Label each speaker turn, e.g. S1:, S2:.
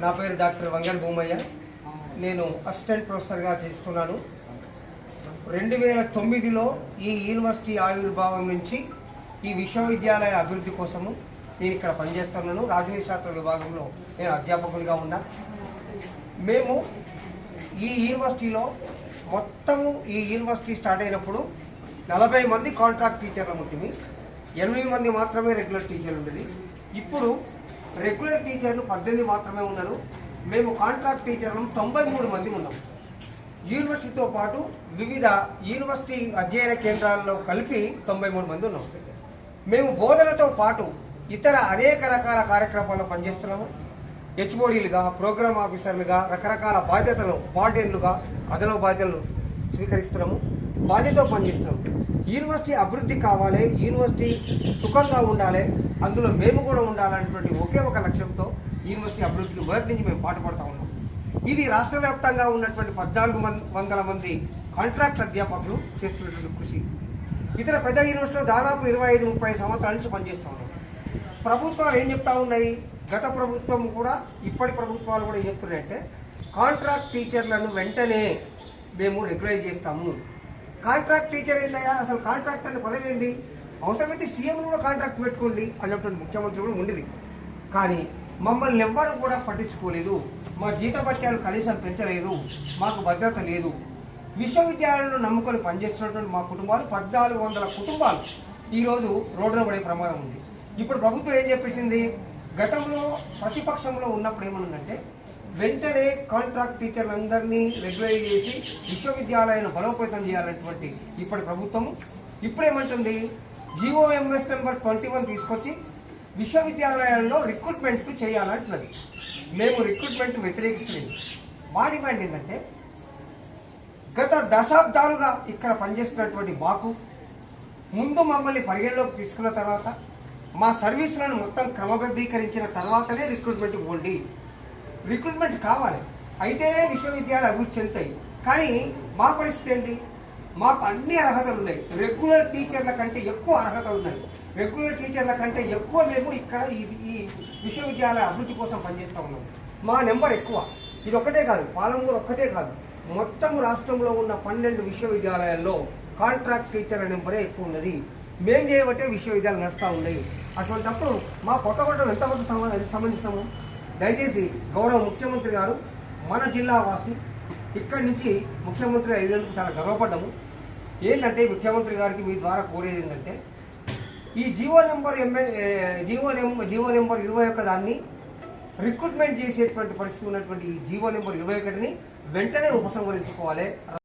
S1: నా పేరు డాక్టర్ వంగల్ భూమయ్య. నేను అసిస్టెంట్ ప్రొఫెసర్గా చేస్తున్నాను. 2009లో ఈ యూనివర్సిటీ ఆవిర్భావం నుంచి ఈ విశ్వవిద్యాలయ అభివృద్ధి కోసము నేను ఇక్కడ పనిచేస్తున్నాను. రాజనీతి శాస్త్ర విభాగంలో నేను అధ్యాపకునిగా ఉన్నా. మేము ఈ యూనివర్సిటీలో మొత్తము ఈ యూనివర్సిటీ స్టార్ట్ అయినప్పుడు 40 మంది కాంట్రాక్ట్ టీచర్లు ఉంటుంది, 8 మంది మాత్రమే రెగ్యులర్ టీచర్లు ఉండేది. ఇప్పుడు రెగ్యులర్ టీచర్లు 18 మాత్రమే ఉన్నారు. మేము కాంట్రాక్ట్ టీచర్లు 93 మంది ఉన్నాం. యూనివర్సిటీతో పాటు వివిధ యూనివర్సిటీ అధ్యయన కేంద్రాల్లో కలిపి 93 మంది ఉన్నాం. మేము బోధనతో పాటు ఇతర అనేక రకాల కార్యక్రమాల్లో పనిచేస్తున్నాము. హెచ్ఓడీలుగా, ప్రోగ్రామ్ ఆఫీసర్లుగా రకరకాల బాధ్యతలు, వార్డెన్లుగా అదనపు బాధ్యతలు స్వీకరిస్తున్నాము. బాధ్యతతో పనిచేస్తున్నాము. యూనివర్సిటీ అభివృద్ధి కావాలి, యూనివర్సిటీ సుఖంగా ఉండాలి, అందులో మేము కూడా ఉండాలనేటువంటి ఒకే ఒక లక్ష్యంతో యూనివర్సిటీ అభివృద్ధికి మొదటి నుంచి మేము పాటుపడతా ఉన్నాం. ఇది రాష్ట్ర వ్యాప్తంగా ఉన్నటువంటి 1400 మంది కాంట్రాక్ట్ అధ్యాపకులు చేస్తున్నటువంటి కృషి. ఇతర పెద్ద యూనివర్సిటీలో దాదాపు 25-30 సంవత్సరాల నుంచి పనిచేస్తూ ఉన్నాం. ప్రభుత్వాలు ఏం చెప్తా ఉన్నాయి, గత ప్రభుత్వం కూడా ఇప్పటి ప్రభుత్వాలు కూడా ఏం చెప్తున్నాయంటే కాంట్రాక్ట్ టీచర్లను వెంటనే మేము రెగ్యులైజ్ చేస్తాము. కాంట్రాక్ట్ టీచర్ ఏందయ్యా, అసలు కాంట్రాక్ట్ అనే పదవి ఏంది, అవసరమైతే సీఎం కూడా కాంట్రాక్ట్ పెట్టుకోండి అన్నటువంటి ముఖ్యమంత్రి కూడా ఉండేది. కానీ మమ్మల్ని ఎవ్వరూ కూడా పట్టించుకోలేదు. మా జీతభత్యాలు కనీసం పెంచలేదు, మాకు భద్రత లేదు. విశ్వవిద్యాలయాలను నమ్ముకొని పనిచేస్తున్నటువంటి మా కుటుంబాలు 1400 కుటుంబాలు ఈరోజు రోడ్డున పడే ప్రమాదం ఉంది. ఇప్పుడు ప్రభుత్వం ఏం చెప్పేసింది, గతంలో ప్రతిపక్షంలో ఉన్నప్పుడు ఏమనుందంటే వెంటనే కాంట్రాక్ట్ టీచర్లందరినీ రెగ్యులైజ్ చేసి విశ్వవిద్యాలయాలను బలోపేతం చేయాలనేటువంటి ఇప్పటి ప్రభుత్వం ఇప్పుడేమంటుంది, జీఓఎంఎస్ నెంబర్ 21 తీసుకొచ్చి విశ్వవిద్యాలయాల్లో రిక్రూట్మెంట్ చేయాలంటున్నది. మేము రిక్రూట్మెంట్ వ్యతిరేకిస్తున్నాం. మా డిమాండ్ ఏంటంటే గత దశాబ్దాలుగా ఇక్కడ పనిచేస్తున్నటువంటి మాకు ముందు మమ్మల్ని పరిగణలోకి తీసుకున్న తర్వాత మా సర్వీసులను మొత్తం క్రమబద్ధీకరించిన తర్వాతనే రిక్రూట్మెంట్ ఇవ్వండి. రిక్రూట్మెంట్ కావాలి, అయితేనే విశ్వవిద్యాలయాలు అభివృద్ధి చెందుతాయి. కానీ మా పరిస్థితి ఏంటి, మాకు అన్ని అర్హతలు ఉన్నాయి. రెగ్యులర్ టీచర్ల కంటే ఎక్కువ అర్హతలు ఉన్నాయి. రెగ్యులర్ టీచర్ల కంటే ఎక్కువ మేము ఇక్కడ ఈ విశ్వవిద్యాలయ అభివృద్ధి కోసం పనిచేస్తూ ఉన్నాం. మా నెంబర్ ఎక్కువ. ఇది ఒక్కటే కాదు, పాలమూరు ఒక్కటే కాదు, మొత్తం రాష్ట్రంలో ఉన్న 12 విశ్వవిద్యాలయాల్లో కాంట్రాక్ట్ టీచర్ల నెంబరే ఎక్కువ ఉన్నది. మేం చేయబట్టే విశ్వవిద్యాలయాలు నడుస్తూ ఉన్నాయి. అటువంటిప్పుడు మా కొట్టగొట్టం ఎంతవరకు సంబంధిస్తాము. దయచేసి గౌరవ ముఖ్యమంత్రి గారు మన జిల్లా వాసి, ఇక్కడి నుంచి ముఖ్యమంత్రి అయ్యేందుకు చాలా గర్వపడ్డాము. ఏంటంటే ముఖ్యమంత్రి గారికి మీ ద్వారా కోరేది ఏంటంటే ఈ జీవో నెంబర్ 21 దాన్ని రిక్రూట్మెంట్ చేసేటువంటి పరిస్థితి ఉన్నటువంటి ఈ జీవో నెంబర్ 21ని వెంటనే ఉపసంహరించుకోవాలి.